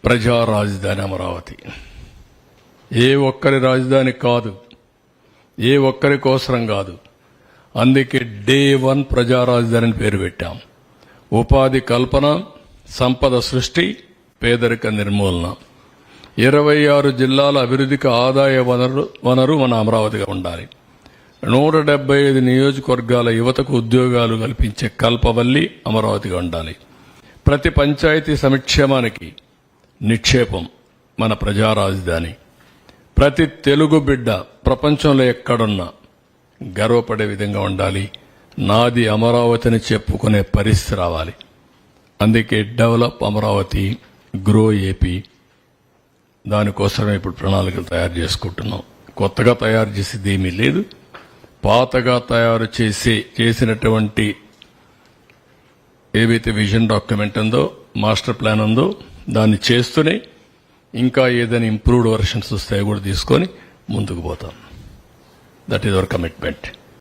ప్రజా రాజధాని అమరావతి. ఏ ఒక్కరి రాజధాని కాదు, ఏ ఒక్కరి కోసరం కాదు. అందుకే డే 1 ప్రజా రాజధాని అని పేరు పెట్టాం. ఉపాధి కల్పన, సంపద సృష్టి, పేదరిక నిర్మూలన, 26 జిల్లాల అభివృద్ధికి ఆదాయ వనరు మన అమరావతిగా ఉండాలి. 175 నియోజకవర్గాల యువతకు ఉద్యోగాలు కల్పించే కల్పవల్లి అమరావతిగా ఉండాలి. ప్రతి పంచాయతీ సంక్షేమానికి నిక్షేపం మన ప్రజా రాజధాని. ప్రతి తెలుగు బిడ్డ ప్రపంచంలో ఎక్కడున్నా గర్వపడే విధంగా ఉండాలి. నాది అమరావతిని చెప్పుకునే పరిస్థితి రావాలి. అందుకే డెవలప్ అమరావతి, గ్రో ఏపీ, దానికోసమే ఇప్పుడు ప్రణాళికలు తయారు చేసుకుంటున్నాం. కొత్తగా తయారు చేసేది ఏమీ లేదు. పాతగా తయారు చేసినటువంటి ఏవైతే విజన్ డాక్యుమెంట్ ఉందో, మాస్టర్ ప్లాన్ ఉందో, దాన్ని చేస్తూనే ఇంకా ఏదైనా ఇంప్రూవ్డ్ వర్షన్స్ వస్తాయో కూడా తీసుకొని ముందుకు పోతాం. That is our commitment.